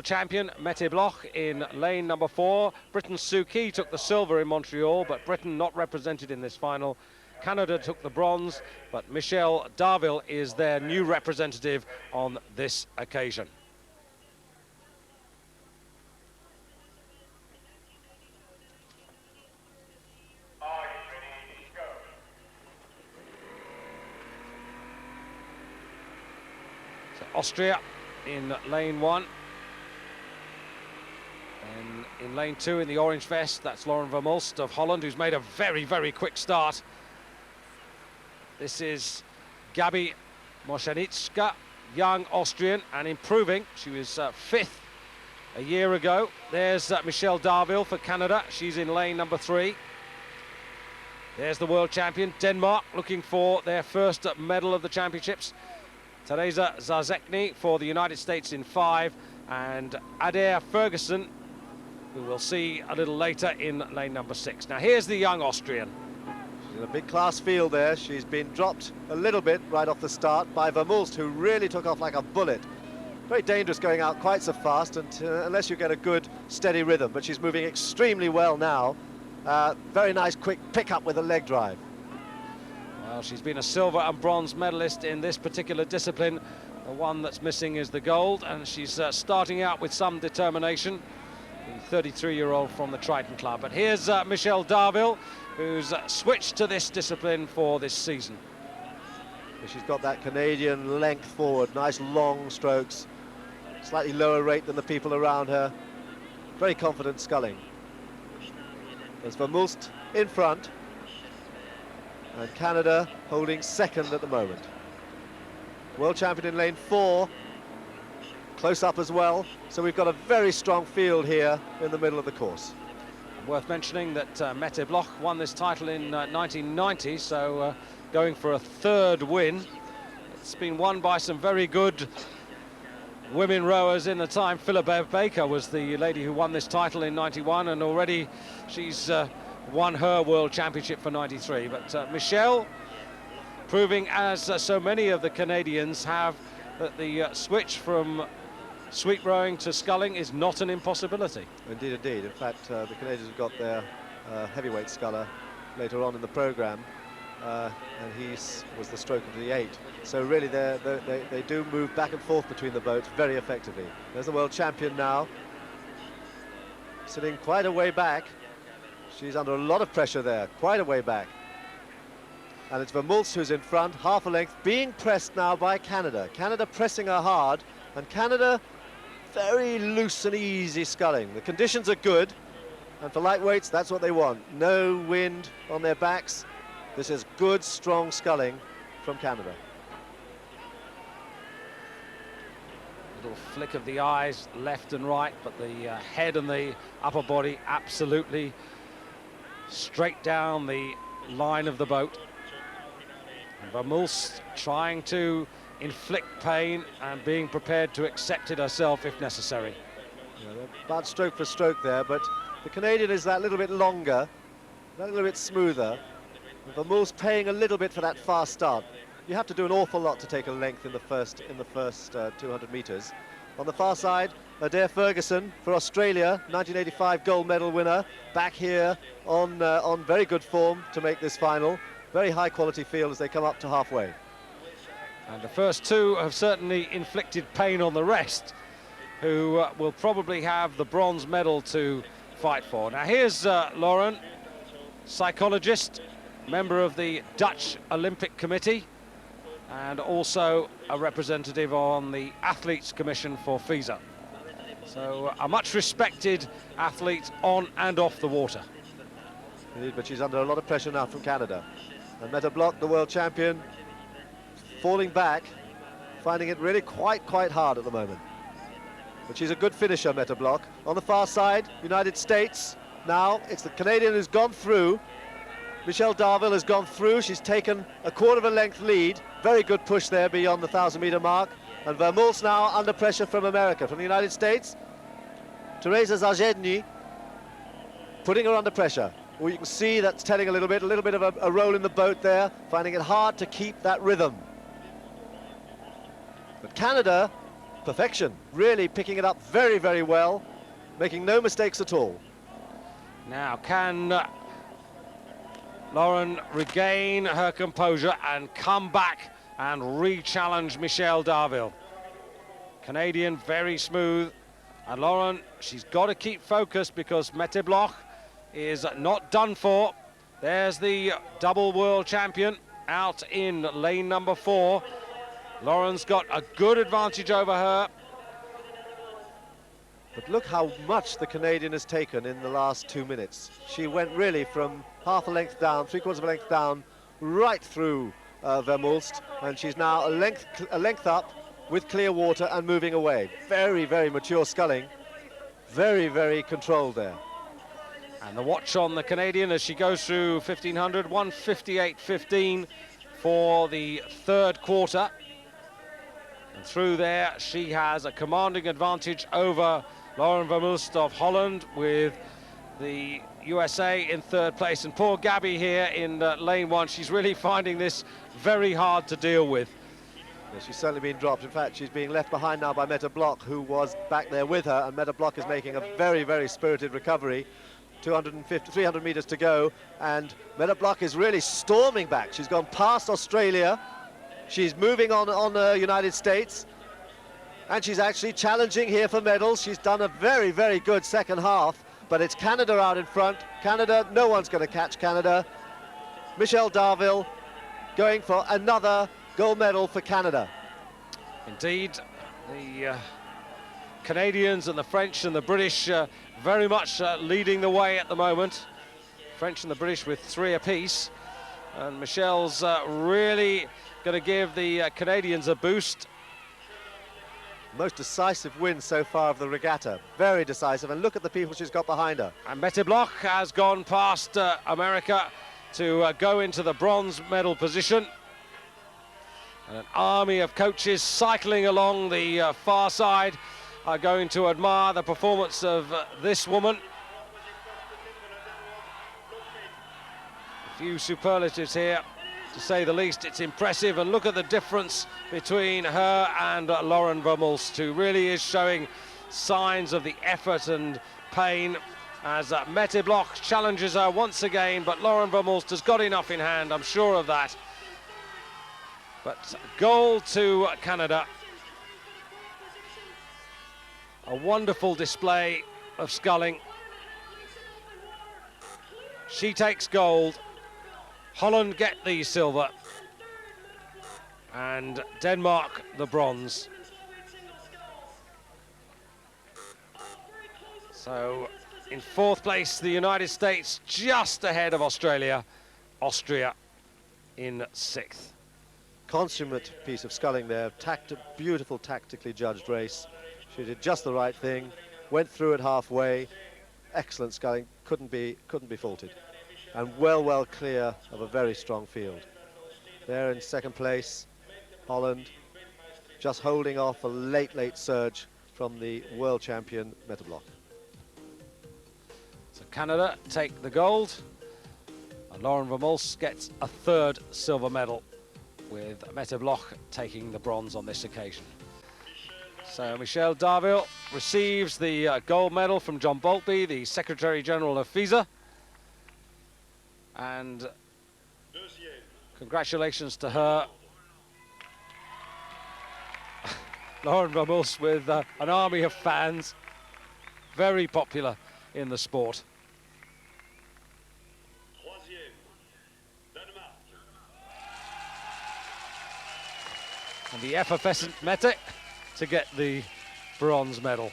Champion Mette Bloch in lane number 4. Britain's Sue Key took the silver in Montreal, but Britain not represented in this final. Canada took the bronze, but Michelle Darville is their new representative on this occasion. So Austria in lane 1. And in lane 2, in the orange vest, that's Lauren Vermulst of Holland, who's made a very, very quick start. This is Gabi Moschanicka, young Austrian and improving. She was 5th a year ago. There's Michelle Darville for Canada. She's in lane number 3. There's the world champion, Denmark, looking for their first medal of the championships. Teresa Zarzekny for the United States in 5, and Adair Ferguson, who we'll see a little later, in lane number 6. Now here's the young Austrian. She's in a big class field there. She's been dropped a little bit right off the start by Vermulst, who really took off like a bullet. Very dangerous going out quite so fast, and unless you get a good steady rhythm, but she's moving extremely well now. Very nice quick pick-up with a leg drive. Well, she's been a silver and bronze medalist in this particular discipline. The one that's missing is the gold, and she's starting out with some determination. The 33-year-old from the Triton Club. But here's Michelle Darville, who's switched to this discipline for this season. She's got that Canadian length forward, nice long strokes, slightly lower rate than the people around her. Very confident sculling. There's Vermulst in front, and Canada holding second at the moment. World champion in lane 4, close up as well, so we've got a very strong field here in the middle of the course. Worth mentioning that Mette Bloch won this title in 1990, so going for a 3rd win. It's been won by some very good women rowers in the time. Philippa Baker was the lady who won this title in 91, and already she's won her world championship for 93. But Michelle, proving, as so many of the Canadians have, that the switch from sweep rowing to sculling is not an impossibility. Indeed, indeed. In fact, the Canadians have got their heavyweight sculler later on in the programme, and he was the stroke of the 8. So really they do move back and forth between the boats very effectively. There's the world champion now, sitting quite a way back. She's under a lot of pressure there, quite a way back. And it's Vermulst who's in front, half a length, being pressed now by Canada. Canada pressing her hard, and Canada very loose and easy sculling. The conditions are good, and for lightweights, that's what they want. No wind on their backs. This is good, strong sculling from Canada. Little flick of the eyes left and right, but the head and the upper body absolutely straight down the line of the boat. And Vermulst trying to inflict pain and being prepared to accept it herself if necessary. Yeah, bad stroke for stroke there, but the Canadian is that little bit longer, that little bit smoother. Vermulst paying a little bit for that fast start. You have to do an awful lot to take a length in the first 200 meters. On the far side, Adair Ferguson for Australia, 1985 gold medal winner, back here on very good form to make this final. Very high quality field as they come up to halfway. And the first two have certainly inflicted pain on the rest, who will probably have the bronze medal to fight for. Now here's Lauren, psychologist, member of the Dutch Olympic Committee, and also a representative on the Athletes Commission for FISA. So a much respected athlete on and off the water. Indeed, but she's under a lot of pressure now from Canada. And Mette Bloch, the world champion, falling back, finding it really quite hard at the moment. But she's a good finisher, Mette Bloch. On the far side, United States. Now it's the Canadian who's gone through. Michelle Darville has gone through. She's taken a 1/4 length lead. Very good push there beyond the 1,000-meter mark. And Vermulst now under pressure from America, from the United States. Teresa Zarzekny putting her under pressure. Well, you can see that's telling a little bit of a roll in the boat there, finding it hard to keep that rhythm. But Canada perfection, really picking it up very, very well, making no mistakes at all. Now, can Lauren regain her composure and come back and re-challenge Michelle Darville? Canadian, very smooth. And Lauren, she's got to keep focused because Mette Bloch is not done for. There's the double world champion out in lane number 4. Lauren's got a good advantage over her. But look how much the Canadian has taken in the last 2 minutes. She went really from half a length down, 3/4 of a length down, right through Vermulst, and she's now a length up with clear water and moving away. Very, very mature sculling. Very, very controlled there. And the watch on the Canadian as she goes through 1500, 1:58.15 for the third quarter. And through there, she has a commanding advantage over Lauren Vermulst of Holland, with the USA in third place. And poor Gabby here in lane 1, she's really finding this very hard to deal with. Yeah, she's certainly been dropped. In fact, she's being left behind now by Mette Bloch, who was back there with her, and Mette Bloch is making a very, very spirited recovery. 300 meters to go, and Mette Bloch is really storming back. She's gone past Australia. She's moving on the United States, and she's actually challenging here for medals. She's done a very, very good second half, but it's Canada out in front. Canada, no one's going to catch Canada. Michelle Darville going for another gold medal for Canada. Indeed, the Canadians and the French and the British very much leading the way at the moment. French and the British with 3 apiece, and Michelle's really going to give the Canadians a boost. Most decisive win so far of the regatta, very decisive, and look at the people she's got behind her. And Mette Bloch has gone past America to go into the bronze medal position. And an army of coaches cycling along the far side are going to admire the performance of this woman. A few superlatives here, to say the least. It's impressive, and look at the difference between her and Lauren Vermulst, who really is showing signs of the effort and pain as Mette Bloch challenges her once again, but Lauren Vermulst has got enough in hand, I'm sure of that. But gold to Canada. A wonderful display of sculling. She takes gold. Holland get the silver. And Denmark the bronze. So in 4th place, the United States, just ahead of Australia. Austria in 6th. Consummate piece of sculling there. Beautiful tactically judged race. She did just the right thing, went through it halfway. Excellent sculling, couldn't be faulted. And well clear of a very strong field. There in 2nd place, Holland, just holding off a late surge from the world champion Mette Bloch. So Canada take the gold, and Lauren Vermulst gets a 3rd silver medal, with Mette Bloch taking the bronze on this occasion. So Michelle Darville receives the gold medal from John Boltby, the Secretary General of FISA. And congratulations to her. Lauren Vermulst with an army of fans, very popular in the sport. And the effervescent Mette to get the bronze medal.